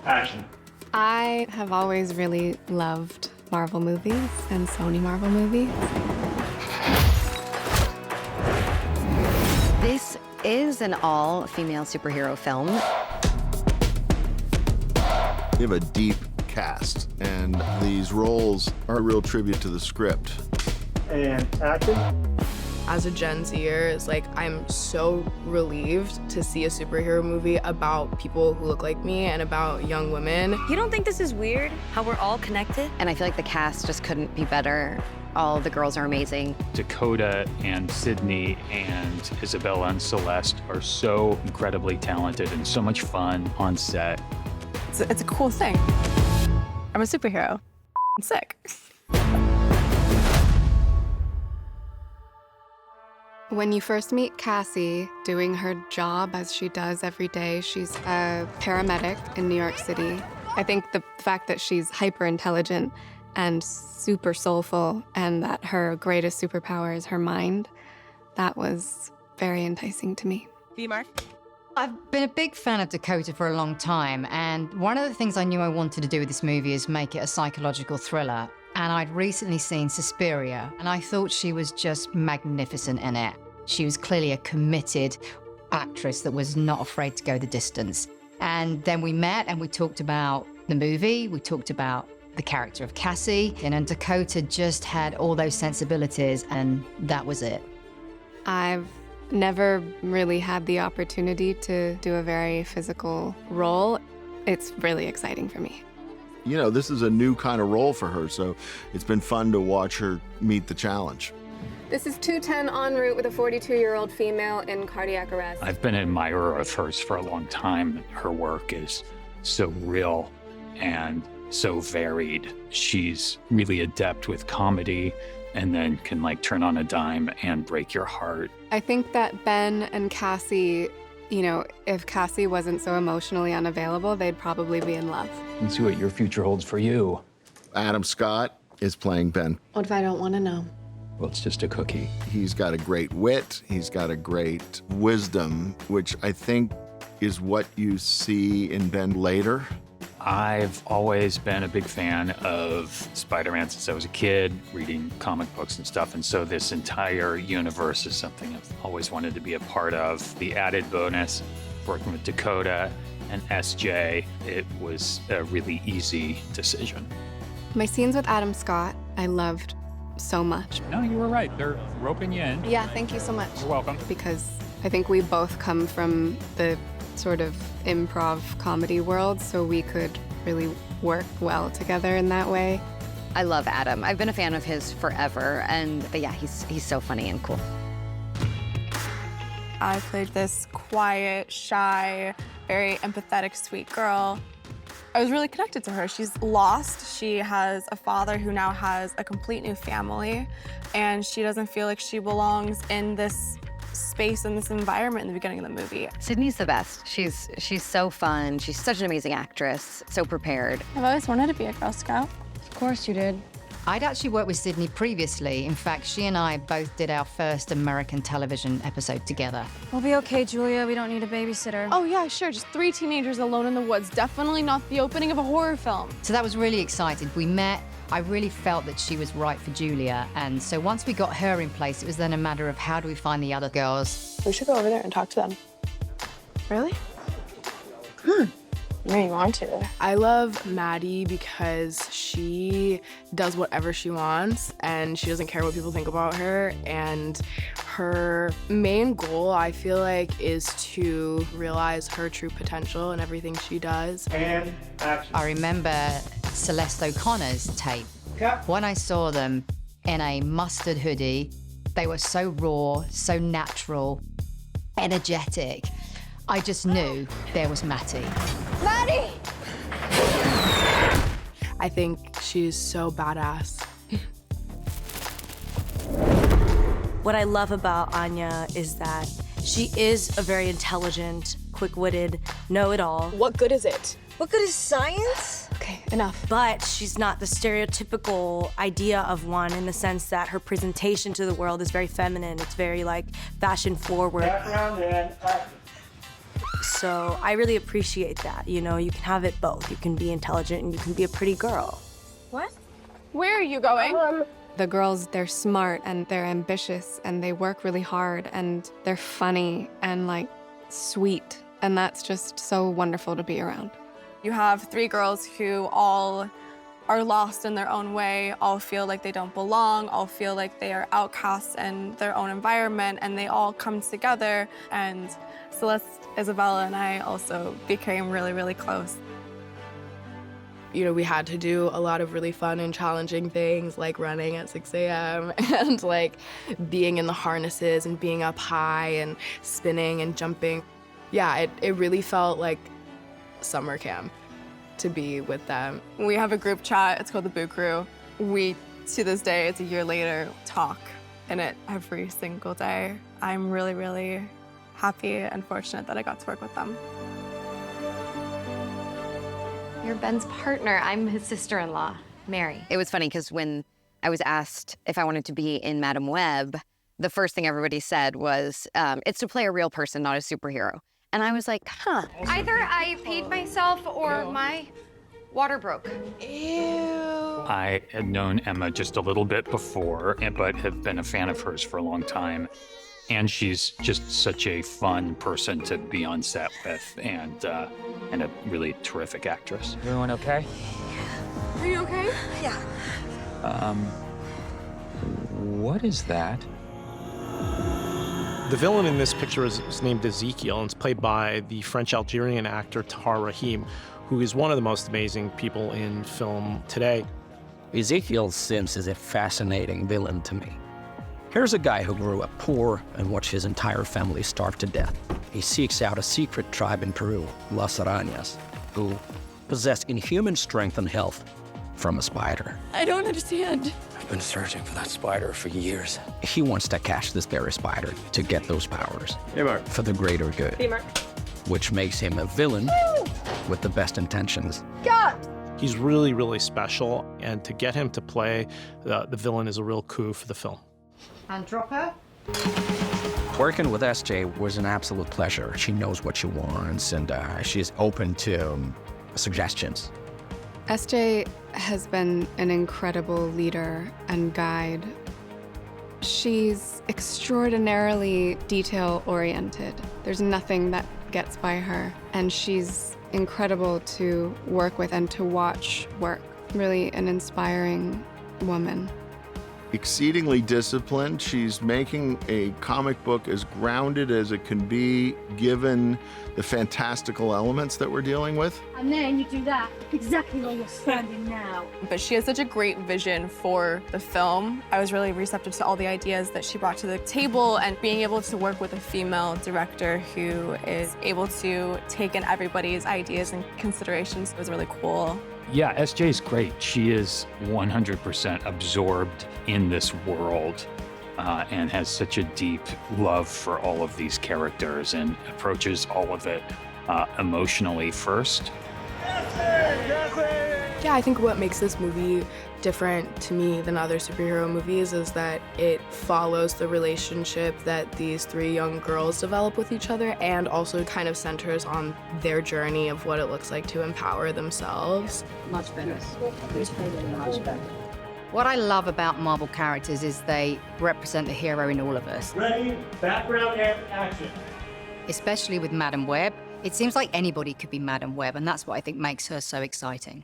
Action. I have always really loved Marvel movies and Sony Marvel movies. This is an all-female superhero film. We have a deep cast, and these roles are a real tribute to the script. And action. As a Gen Zer, it's like I'm so relieved to see a superhero movie about people who look like me and about young women. You don't think this is weird, how we're all connected? And I feel like the cast just couldn't be better. All the girls are amazing. Dakota and Sydney and Isabella and Celeste are so incredibly talented and so much fun on set. It's a cool thing. I'm a superhero. I'm sick. When you first meet Cassie doing her job as she does every day, she's a paramedic in New York City. I think the fact that she's hyper intelligent and super soulful and that her greatest superpower is her mind, that was very enticing to me. B-Mark? I've been a big fan of Dakota for a long time, and one of the things I knew I wanted to do with this movie is make it a psychological thriller. And I'd recently seen Suspiria, and I thought she was just magnificent in it. She was clearly a committed actress that was not afraid to go the distance. And then we met and we talked about the movie, we talked about the character of Cassie, and then Dakota just had all those sensibilities, and that was it. I've never really had the opportunity to do a very physical role. It's really exciting for me. You know, this is a new kind of role for her, so it's been fun to watch her meet the challenge. This is 210 en route with a 42-year-old female in cardiac arrest. I've been an admirer of hers for a long time. Her work is so real and so varied. She's really adept with comedy and then can like turn on a dime and break your heart. I think that Ben and Cassie, you know, if Cassie wasn't so emotionally unavailable, they'd probably be in love. And see what your future holds for you. Adam Scott is playing Ben. What if I don't want to know? Well, it's just a cookie. He's got a great wit, he's got a great wisdom, which I think is what you see in Ben later. I've always been a big fan of Spider-Man since I was a kid, reading comic books and stuff, and so this entire universe is something I've always wanted to be a part of. The added bonus, working with Dakota and SJ, it was a really easy decision. My scenes with Adam Scott, I loved so much. No, you were right. They're roping you in. Yeah, thank you so much. You're welcome. Because I think we both come from the sort of improv comedy world, so we could really work well together in that way. I love Adam. I've been a fan of his forever, but yeah, he's so funny and cool. I played this quiet, shy, very empathetic, sweet girl. I was really connected to her. She's lost. She has a father who now has a complete new family, and she doesn't feel like she belongs in this space and this environment in the beginning of the movie. Sydney's the best. She's so fun. She's such an amazing actress, so prepared. I've always wanted to be a Girl Scout. Of course you did. I'd actually worked with Sydney previously. In fact, she and I both did our first American television episode together. We'll be okay, Julia. We don't need a babysitter. Oh yeah, sure, just 3 teenagers alone in the woods. Definitely not the opening of a horror film. So that was really exciting. We met. I really felt that she was right for Julia. And so once we got her in place, it was then a matter of how do we find the other girls. We should go over there and talk to them. Really? Yeah, you want to. I love Maddie because she does whatever she wants and she doesn't care what people think about her. And her main goal, I feel like, is to realize her true potential in everything she does. And action. I remember Celeste O'Connor's tape. Cut. When I saw them in a mustard hoodie, they were so raw, so natural, energetic. I just knew there was Matty. Maddie! I think she's so badass. What I love about Anya is that she is a very intelligent, quick-witted, know-it-all. What good is it? What good is science? Okay, enough. But she's not the stereotypical idea of one in the sense that her presentation to the world is very feminine. It's very, like, fashion-forward. Background and action. So I really appreciate that. You know, you can have it both. You can be intelligent and you can be a pretty girl. What? Where are you going? The girls, they're smart and they're ambitious and they work really hard and they're funny and like sweet. And that's just so wonderful to be around. You have three girls who all are lost in their own way, all feel like they don't belong, all feel like they are outcasts in their own environment, and they all come together. And Celeste, Isabella, and I also became really, really close. You know, we had to do a lot of really fun and challenging things like running at 6 a.m. and like being in the harnesses and being up high and spinning and jumping. Yeah, it really felt like summer camp to be with them. We have a group chat, it's called the Boo Crew. We, to this day, it's a year later, talk in it every single day. I'm really, really happy and fortunate that I got to work with them. You're Ben's partner. I'm his sister-in-law, Mary. It was funny because when I was asked if I wanted to be in Madam Web, the first thing everybody said was, it's to play a real person, not a superhero. And I was like, huh. Either I paid myself or my water broke. I had known Emma just a little bit before, but have been a fan of hers for a long time. And she's just such a fun person to be on set with and a really terrific actress. Everyone okay? Are you okay? Yeah. What is that? The villain in this picture is named Ezekiel, and it's played by the French-Algerian actor Tahar Rahim, who is one of the most amazing people in film today. Ezekiel Sims is a fascinating villain to me. Here's a guy who grew up poor and watched his entire family starve to death. He seeks out a secret tribe in Peru, Las Arañas, who possess inhuman strength and health from a spider. I don't understand. I've been searching for that spider for years. He wants to catch this very spider to get those powers. Hey, Mark. For the greater good. Hey, Mark. Which makes him a villain with the best intentions. He's really, really special, and to get him to play the villain is a real coup for the film. And drop her. Working with SJ was an absolute pleasure. She knows what she wants, and she's open to suggestions. SJ has been an incredible leader and guide. She's extraordinarily detail-oriented. There's nothing that gets by her, and she's incredible to work with and to watch work. Really an inspiring woman. Exceedingly disciplined. She's making a comic book as grounded as it can be, given the fantastical elements that we're dealing with. And then you do that exactly where you're standing now. But she has such a great vision for the film. I was really receptive to all the ideas that she brought to the table, and being able to work with a female director who is able to take in everybody's ideas and considerations was really cool. Yeah, SJ's great. She is 100% absorbed in this world and has such a deep love for all of these characters and approaches all of it emotionally first. Yeah, I think what makes this movie different to me than other superhero movies is that it follows the relationship that these three young girls develop with each other, and also kind of centers on their journey of what it looks like to empower themselves. Much better. Much better. What I love about Marvel characters is they represent the hero in all of us. Ready, background, and action. Especially with Madam Web. It seems like anybody could be Madam Web, and that's what I think makes her so exciting.